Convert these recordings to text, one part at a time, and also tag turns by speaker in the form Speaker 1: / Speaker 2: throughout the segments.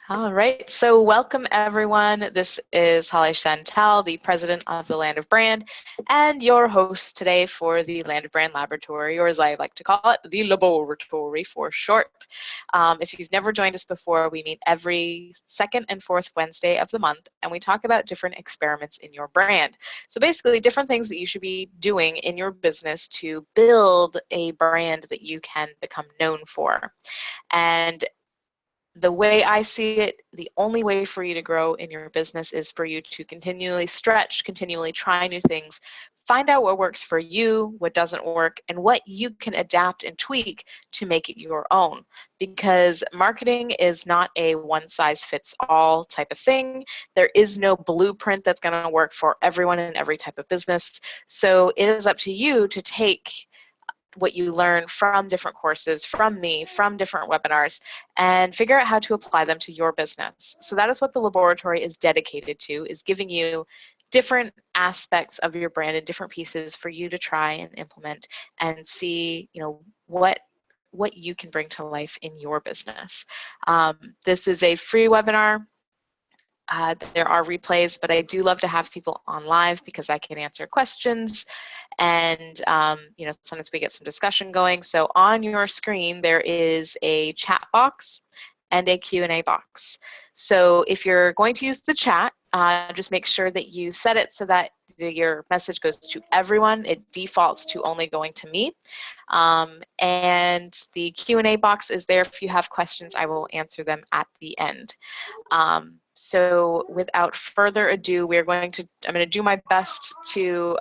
Speaker 1: All right, so welcome everyone. This is Holly Chantal, the president of the Land of Brand, and your host today for the Land of Brand Laboratory, or as I like to call it, the LOBoratory for short. If you've never joined us before, we meet every second and fourth Wednesday of the month, and we talk about different experiments in your brand. So basically, different things that you should be doing in your business to build a brand that you can become known for. And the way I see it, the only way for you to grow in your business is for you to continually stretch, continually try new things, find out what works for you, what doesn't work, and what you can adapt and tweak to make it your own. Because marketing is not a one-size-fits-all type of thing. There is no blueprint that's going to work for everyone in every type of business. So it is up to you to take what you learn from different courses, from me, from different webinars, and figure out how to apply them to your business. So that is what the LOBoratory is dedicated to, is giving you different aspects of your brand and different pieces for you to try and implement and see, what you can bring to life in your business. This is a free webinar. There are replays, but I do love to have people on live because I can answer questions, and sometimes we get some discussion going. So on your screen there is a chat box and a Q&A box. So if you're going to use the chat, just make sure that you set it so that your message goes to everyone. It defaults to only going to me. And the Q&A box is there. If you have questions, I will answer them at the end. So without further ado, I'm going to do my best to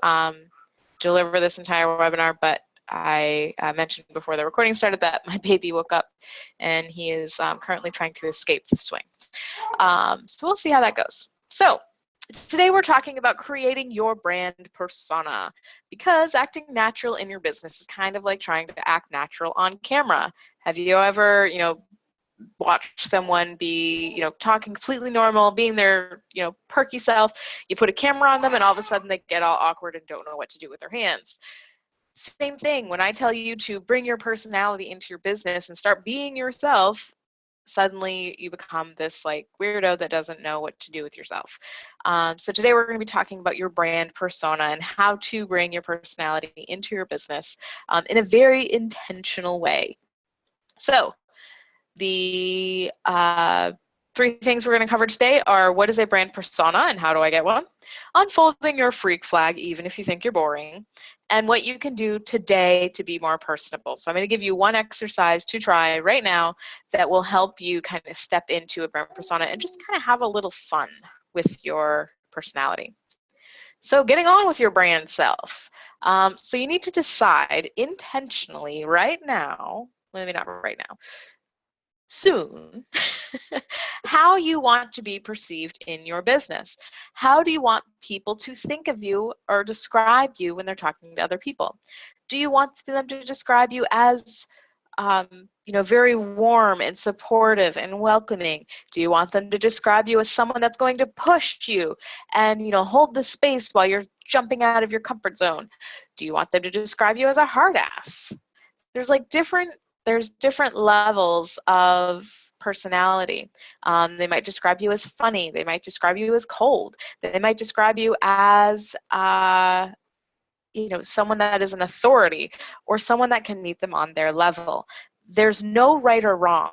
Speaker 1: deliver this entire webinar, but I mentioned before the recording started that my baby woke up and he is currently trying to escape the swing. So we'll see how that goes. So today we're talking about creating your brand persona, because acting natural in your business is kind of like trying to act natural on camera. Have you ever, watch someone be, talking completely normal, being their, perky self? You put a camera on them and all of a sudden they get all awkward and don't know what to do with their hands. Same thing, when I tell you to bring your personality into your business and start being yourself, suddenly you become this like weirdo that doesn't know what to do with yourself. So today we're going to be talking about your brand persona and how to bring your personality into your business in a very intentional way. So the three things we're going to cover today are: what is a brand persona and how do I get one? Unfolding your freak flag even if you think you're boring. And what you can do today to be more personable. So I'm going to give you one exercise to try right now that will help you kind of step into a brand persona and just kind of have a little fun with your personality. So getting on with your brand self. So you need to decide intentionally right now, maybe not right now, soon, how you want to be perceived in your business. How do you want people to think of you or describe you when they're talking to other people? Do you want them to describe you as very warm and supportive and welcoming? Do you want them to describe you as someone that's going to push you and hold the space while you're jumping out of your comfort zone? Do you want them to describe you as a hard ass? There's different levels of personality. They might describe you as funny. They might describe you as cold. They might describe you as someone that is an authority or someone that can meet them on their level. There's no right or wrong.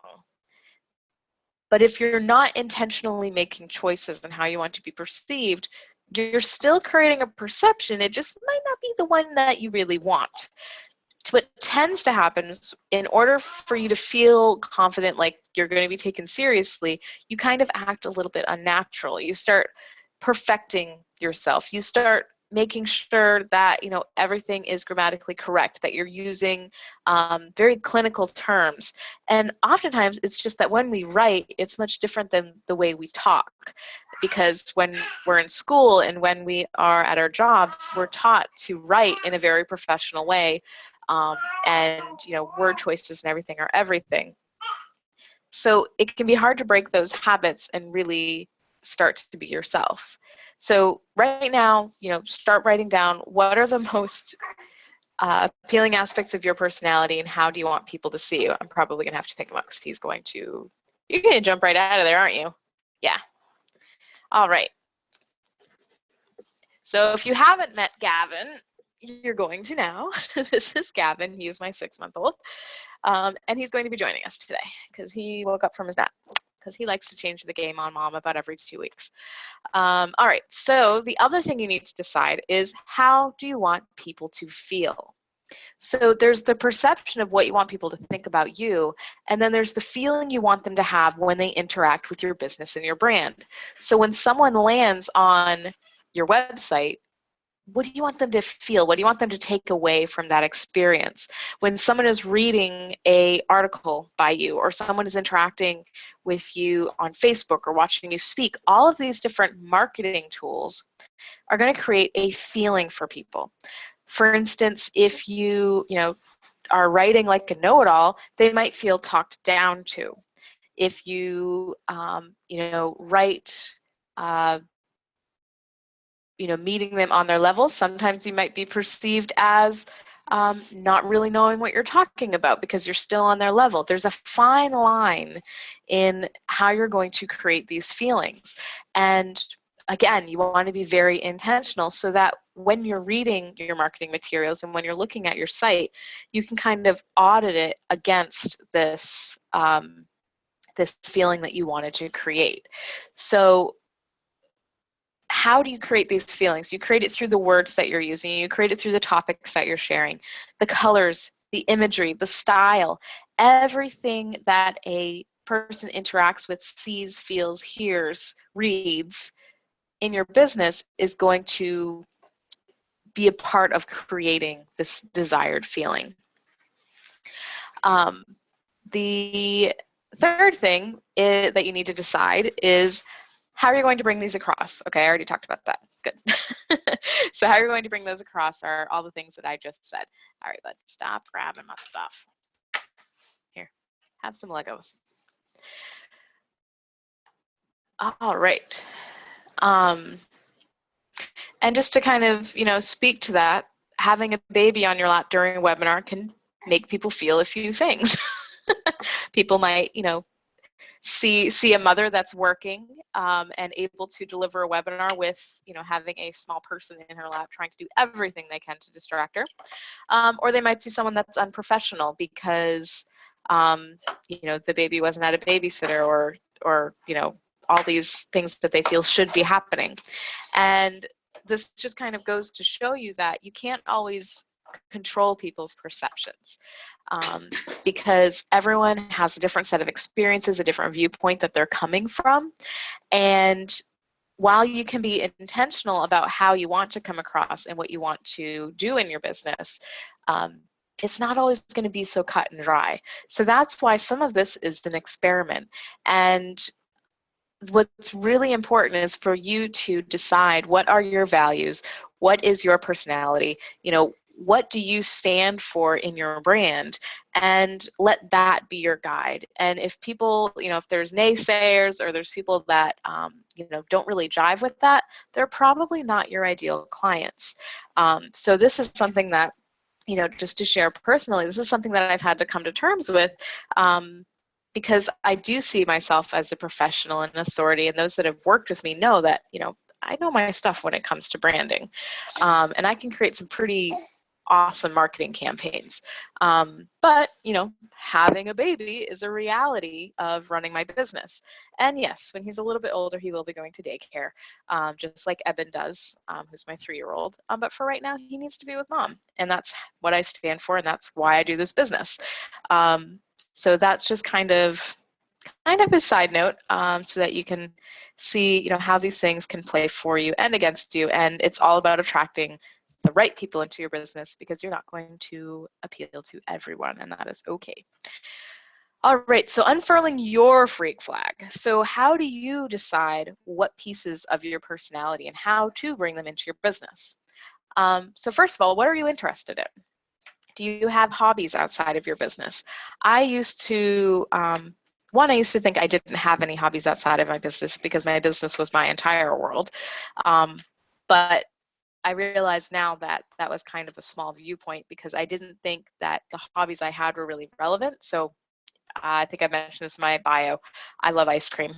Speaker 1: But if you're not intentionally making choices on how you want to be perceived, you're still creating a perception. It just might not be the one that you really want. What tends to happen is, in order for you to feel confident, like you're going to be taken seriously, you kind of act a little bit unnatural. You start perfecting yourself. You start making sure that everything is grammatically correct, that you're using very clinical terms. And oftentimes it's just that when we write, it's much different than the way we talk, because when we're in school and when we are at our jobs, we're taught to write in a very professional way. And word choices and everything are everything. So it can be hard to break those habits and really start to be yourself. So right now, start writing down what are the most appealing aspects of your personality and how do you want people to see you. I'm probably going to have to pick him up because he's going to You're going to jump right out of there, aren't you? Yeah. All right. So if you haven't met Gavin, you're going to now. This is Gavin. He is my 6-month-old. And he's going to be joining us today because he woke up from his nap because he likes to change the game on mom about every 2 weeks. All right, so the other thing you need to decide is how do you want people to feel? So there's the perception of what you want people to think about you, and then there's the feeling you want them to have when they interact with your business and your brand. So when someone lands on your website, what do you want them to feel? What do you want them to take away from that experience? When someone is reading an article by you, or someone is interacting with you on Facebook or watching you speak, all of these different marketing tools are going to create a feeling for people. For instance, if you are writing like a know-it-all, they might feel talked down to. If you write meeting them on their level, sometimes you might be perceived as not really knowing what you're talking about because you're still on their level. There's a fine line in how you're going to create these feelings. And again, you want to be very intentional so that when you're reading your marketing materials and when you're looking at your site, you can kind of audit it against this, this feeling that you wanted to create. So how do you create these feelings? You create it through the words that you're using. You create it through the topics that you're sharing, the colors, the imagery, the style, everything that a person interacts with, sees, feels, hears, reads in your business is going to be a part of creating this desired feeling. The third thing that you need to decide is how are you going to bring these across? Okay, I already talked about that. Good. So how you're going to bring those across are all the things that I just said. All right, bud, stop grabbing my stuff. Here, have some Legos. All right. And just to kind of, speak to that, having a baby on your lap during a webinar can make people feel a few things. People might, see a mother that's working and able to deliver a webinar with, having a small person in her lap trying to do everything they can to distract her. Or they might see someone that's unprofessional because, the baby wasn't at a babysitter or all these things that they feel should be happening. And this just kind of goes to show you that you can't always control people's perceptions because everyone has a different set of experiences, a different viewpoint that they're coming from. And while you can be intentional about how you want to come across and what you want to do in your business, it's not always going to be so cut and dry. So that's why some of this is an experiment. And what's really important is for you to decide what are your values, what is your personality, what do you stand for in your brand, and let that be your guide. And if people, if there's naysayers or there's people that, don't really jive with that, they're probably not your ideal clients. So this is something that, just to share personally, this is something that I've had to come to terms with because I do see myself as a professional and authority, and those that have worked with me know that, I know my stuff when it comes to branding, and I can create some pretty awesome marketing campaigns. But, having a baby is a reality of running my business. And yes, when he's a little bit older, he will be going to daycare, just like Eben does, who's my 3-year-old. But for right now, he needs to be with mom. And that's what I stand for, and that's why I do this business. So that's just kind of a side note so that you can see, how these things can play for you and against you. And it's all about attracting the right people into your business because you're not going to appeal to everyone, and that is okay. All right, so unfurling your freak flag. So how do you decide what pieces of your personality and how to bring them into your business? So first of all, what are you interested in? Do you have hobbies outside of your business? I used to, I used to think I didn't have any hobbies outside of my business because my business was my entire world. But I realize now that that was kind of a small viewpoint because I didn't think that the hobbies I had were really relevant. So I think I mentioned this in my bio. I love ice cream.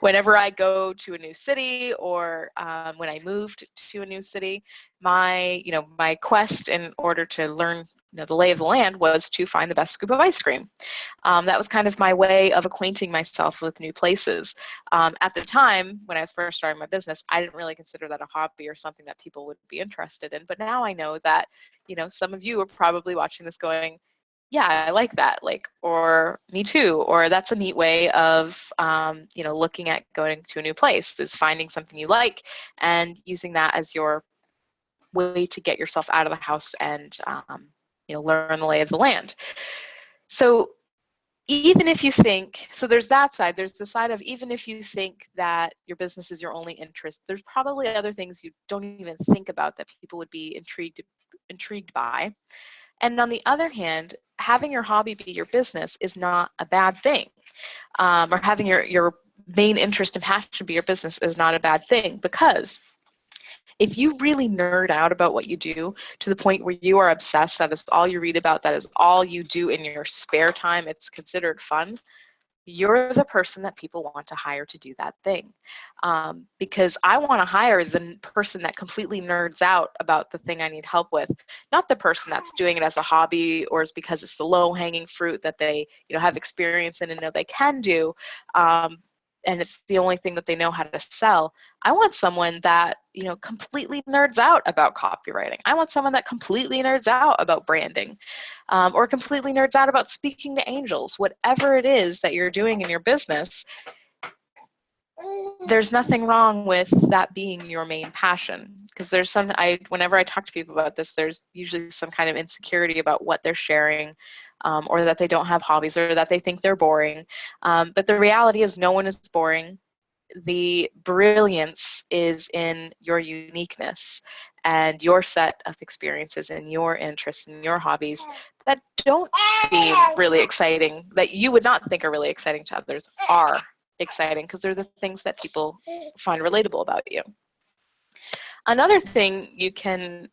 Speaker 1: Whenever I go to a new city, or when I moved to a new city, my quest in order to learn the lay of the land was to find the best scoop of ice cream. That was kind of my way of acquainting myself with new places. At the time, when I was first starting my business, I didn't really consider that a hobby or something that people would be interested in. But now I know that, some of you are probably watching this going, yeah, I like that, like, or me too, or that's a neat way of, looking at going to a new place, is finding something you like and using that as your way to get yourself out of the house and, learn the lay of the land. So even if you think, so there's that side, there's the side of, even if you think that your business is your only interest, there's probably other things you don't even think about that people would be intrigued by. And on the other hand, having your hobby be your business is not a bad thing. Or having your main interest and passion be your business is not a bad thing, because if you really nerd out about what you do to the point where you are obsessed, that is all you read about, that is all you do in your spare time, it's considered fun, you're the person that people want to hire to do that thing. Because I want to hire the person that completely nerds out about the thing I need help with, not the person that's doing it as a hobby or is because it's the low-hanging fruit that they have experience in and know they can do, and it's the only thing that they know how to sell. I want someone that completely nerds out about copywriting. I want someone that completely nerds out about branding, or completely nerds out about speaking to angels. Whatever it is that you're doing in your business, there's nothing wrong with that being your main passion. Because whenever I talk to people about this, there's usually some kind of insecurity about what they're sharing, or that they don't have hobbies, or that they think they're boring. But the reality is no one is boring. The brilliance is in your uniqueness and your set of experiences and your interests and your hobbies that don't seem really exciting, that you would not think are really exciting to others, are exciting because they're the things that people find relatable about you. Another thing you can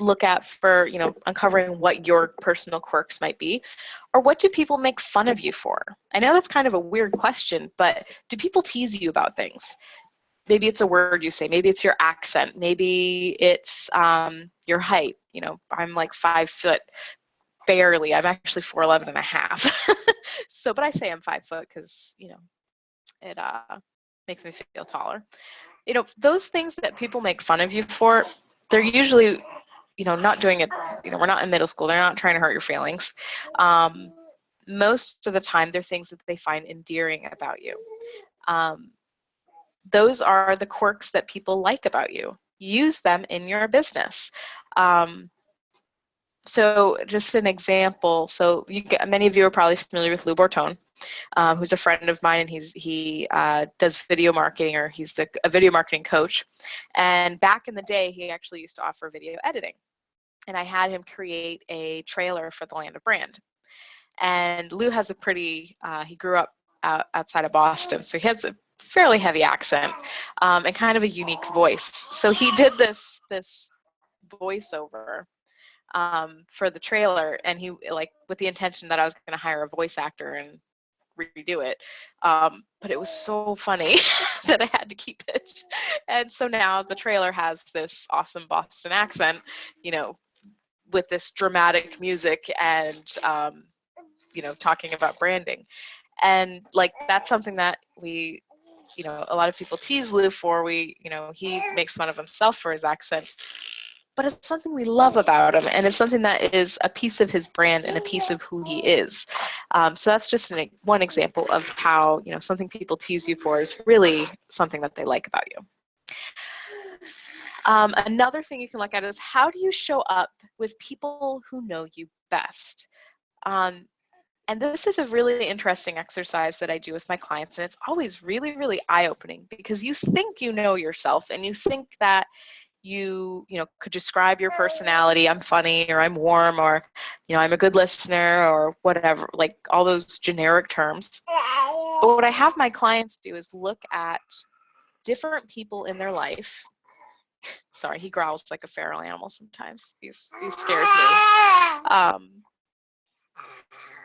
Speaker 1: look at for uncovering what your personal quirks might be, or what do people make fun of you for? I know that's kind of a weird question, but do people tease you about things? Maybe it's a word you say, maybe it's your accent, maybe it's your height. I'm like 5 foot barely. I'm actually 4'11" and a half. So, but I say I'm 5 foot because it makes me feel taller. Those things that people make fun of you for, they're usually not doing it, we're not in middle school, they're not trying to hurt your feelings. Most of the time, they're things that they find endearing about you. Those are the quirks that people like about you. Use them in your business. So just an example, so many of you are probably familiar with LOBoratory, who's a friend of mine, and he does video marketing, or he's a video marketing coach. And back in the day, he actually used to offer video editing. And I had him create a trailer for the Land of Brand. And Lou has he grew up outside of Boston, so he has a fairly heavy accent, and kind of a unique voice. So he did this voiceover for the trailer, and he, like, with the intention that I was going to hire a voice actor and redo it, but it was so funny that I had to keep it. And so now the trailer has this awesome Boston accent, with this dramatic music and talking about branding. And like, that's something that we, a lot of people tease Lou for. He makes fun of himself for his accent, but it's something we love about him, and it's something that is a piece of his brand and a piece of who he is. So that's just one example of how something people tease you for is really something that they like about you. Another thing you can look at is, how do you show up with people who know you best? And this is a really interesting exercise that I do with my clients, and it's always really, really eye-opening, because you think you know yourself, and you think that you could describe your personality. I'm funny, or I'm warm, or I'm a good listener, or whatever, like all those generic terms. But what I have my clients do is look at different people in their life. Sorry, he growls like a feral animal sometimes. He scares me.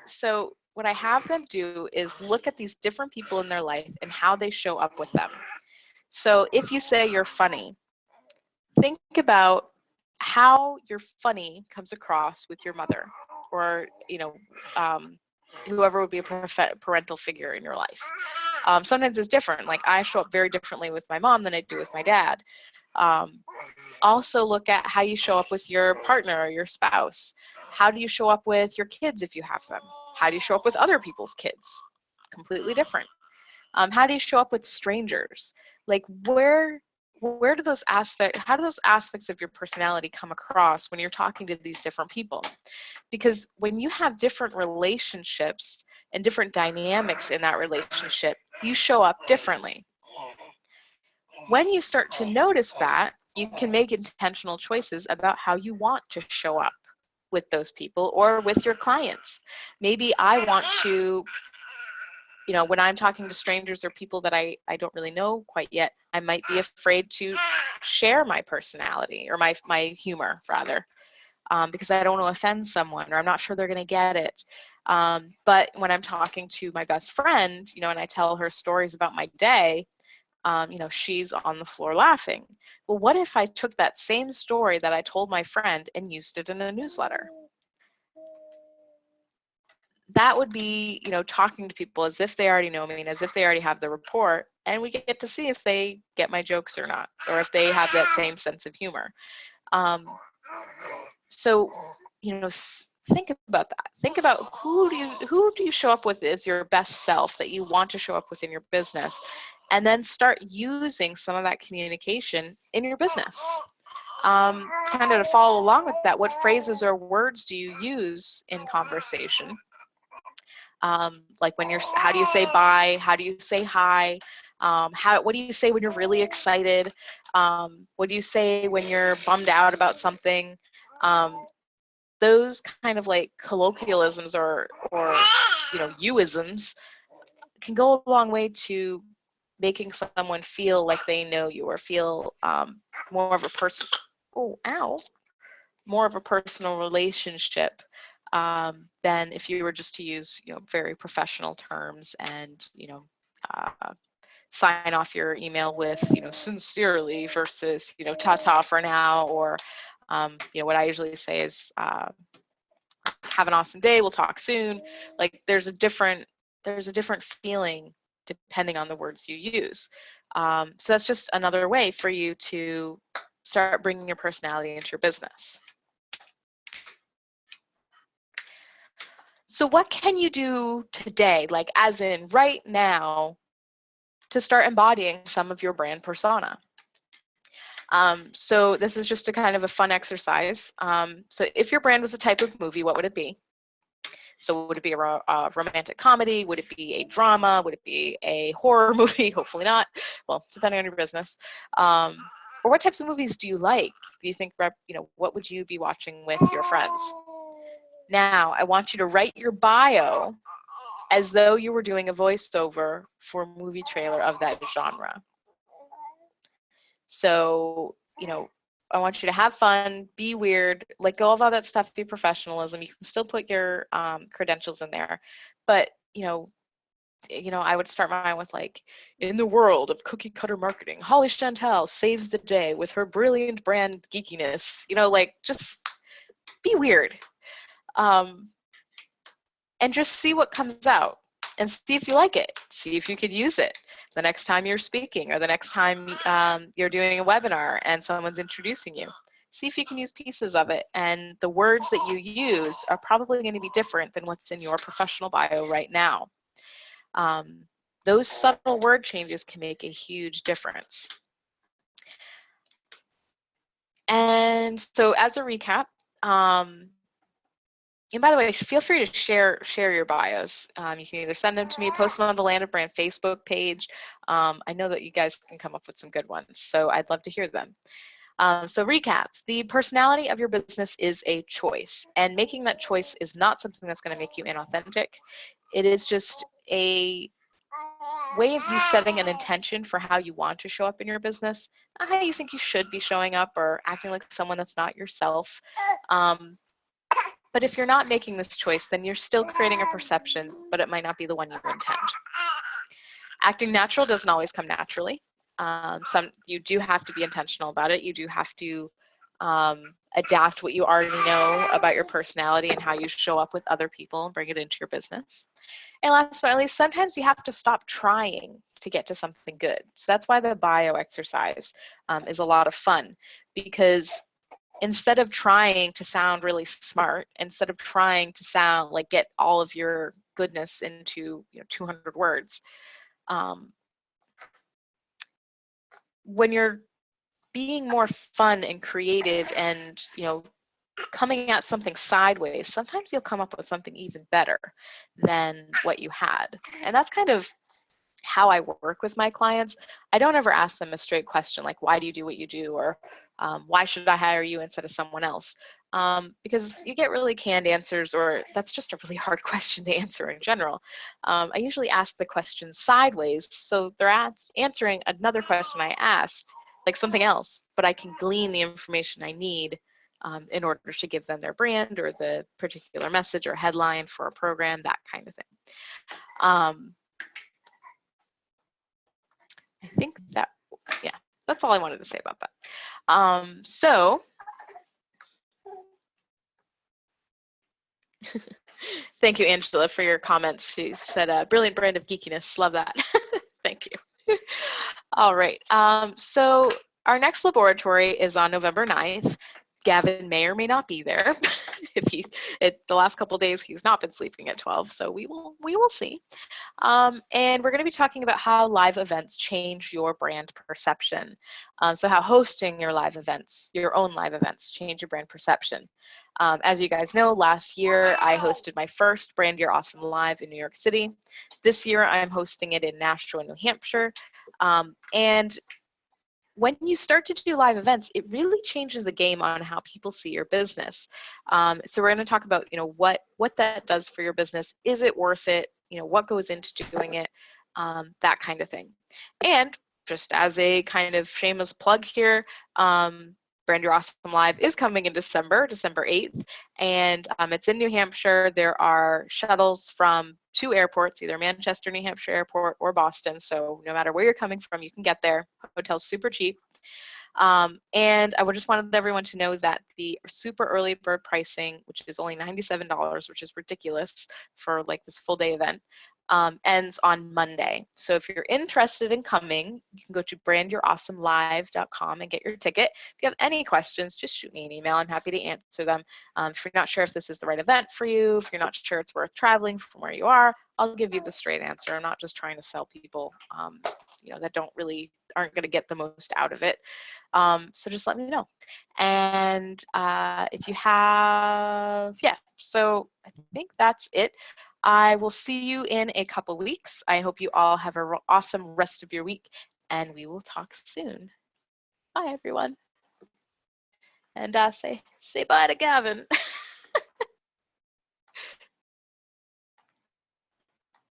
Speaker 1: So what I have them do is look at these different people in their life and how they show up with them. So if you say you're funny, think about how your funny comes across with your mother, or whoever would be a parental figure in your life. Sometimes it's different. Like I show up very differently with my mom than I do with my dad. Um, Also look at how you show up with your partner or your spouse. How do you show up with your kids if you have them? How do you show up with other people's kids? Completely different. How do you show up with strangers? Like where do those aspects, how do those aspects of your personality come across when you're talking to these different people? Because when you have different relationships and different dynamics in that relationship, you show up differently. When you start to notice that, you can make intentional choices about how you want to show up with those people or with your clients. Maybe I want to, when I'm talking to strangers or people that I don't really know quite yet, I might be afraid to share my personality or my humor, rather, because I don't want to offend someone or I'm not sure they're going to get it. But when I'm talking to my best friend, and I tell her stories about my day, she's on the floor laughing. Well, what if I took that same story that I told my friend and used it in a newsletter? That would be, talking to people as if they already know me and as if they already have the rapport, and we get to see if they get my jokes or not, or if they have that same sense of humor. So, think about that. Think about who do you show up with as your best self that you want to show up with in your business, and then start using some of that communication in your business. Kind of to follow along with that, what phrases or words do you use in conversation? Like how do you say bye? How do you say hi? What do you say when you're really excited? What do you say when you're bummed out about something? Those kind of like colloquialisms or you-isms can go a long way to making someone feel like they know you, or feel more of a person. More of a personal relationship than if you were just to use very professional terms and sign off your email with sincerely versus ta-ta for now, or what I usually say is have an awesome day, we'll talk soon. Like there's a different feeling depending on the words you use. So that's just another way for you to start bringing your personality into your business. So what can you do today, like as in right now, to start embodying some of your brand persona? So this is just a kind of a fun exercise. So if your brand was a type of movie, what would it be? So would it be a romantic comedy? Would it be a drama? Would it be a horror movie? Hopefully not. Well, depending on your business. Or what types of movies do you like? Do you think, what would you be watching with your friends? Now, I want you to write your bio as though you were doing a voiceover for a movie trailer of that genre. So, I want you to have fun, be weird, let go of all that stuff, be professionalism. You can still put your credentials in there, but I would start mine with like, in the world of cookie cutter marketing, Holly Chantal saves the day with her brilliant brand geekiness. Like just be weird, and just see what comes out. And see if you like it. See if you could use it the next time you're speaking, or the next time you're doing a webinar and someone's introducing you. See if you can use pieces of it. And the words that you use are probably going to be different than what's in your professional bio right now. Those subtle word changes can make a huge difference. And so as a recap, and by the way, feel free to share your bios. You can either send them to me, post them on the Land of Brand Facebook page. I know that you guys can come up with some good ones, so I'd love to hear them. So recap, the personality of your business is a choice, and making that choice is not something that's going to make you inauthentic. It is just a way of you setting an intention for how you want to show up in your business, not how you think you should be showing up or acting like someone that's not yourself. But if you're not making this choice, then you're still creating a perception, but it might not be the one you intend. Acting natural doesn't always come naturally. You do have to be intentional about it. You do have to adapt what you already know about your personality and how you show up with other people and bring it into your business. And last but not least, sometimes you have to stop trying to get to something good. So that's why the bio exercise is a lot of fun, because instead of trying to sound really smart, instead of trying to sound like get all of your goodness into 200 words, when you're being more fun and creative and coming at something sideways, sometimes you'll come up with something even better than what you had. And that's kind of how I work with my clients. I don't ever ask them a straight question like, why do you do what you do? Or why should I hire you instead of someone else? Because you get really canned answers, or that's just a really hard question to answer in general. I usually ask the question sideways, so they're answering another question I asked, like something else, but I can glean the information I need in order to give them their brand or the particular message or headline for a program, that kind of thing. I think that, yeah, that's all I wanted to say about that. Thank you, Angela, for your comments. She said, brilliant brand of geekiness. Love that. Thank you. All right. So our next LOBoratory is on November 9th. Gavin may or may not be there. The last couple of days he's not been sleeping at 12, so we will see. And we're going to be talking about how live events change your brand perception. So how hosting your live events, your own live events, change your brand perception. As you guys know, last year I hosted my first Brand Your Awesome Live in New York City. This year I'm hosting it in Nashua, New Hampshire. And when you start to do live events, it really changes the game on how people see your business. So we're going to talk about, what that does for your business. Is it worth it? What goes into doing it? That kind of thing. And just as a kind of shameless plug here, Brand Your Awesome Live is coming in December 8th, and it's in New Hampshire. There are shuttles from 2 airports, either Manchester, New Hampshire Airport or Boston, so no matter where you're coming from, you can get there. Hotel's super cheap. And I just wanted everyone to know that the super early bird pricing, which is only $97, which is ridiculous for like this full day event, ends on Monday. So if you're interested in coming, you can go to brandyourawesomelive.com and get your ticket. If you have any questions, just shoot me an email. I'm happy to answer them. If you're not sure if this is the right event for you, if you're not sure it's worth traveling from where you are, I'll give you the straight answer. I'm not just trying to sell people, that aren't going to get the most out of it. So just let me know. And if you have, so I think that's it. I will see you in a couple weeks. I hope you all have an awesome rest of your week, and we will talk soon. Bye, everyone. And say bye to Gavin.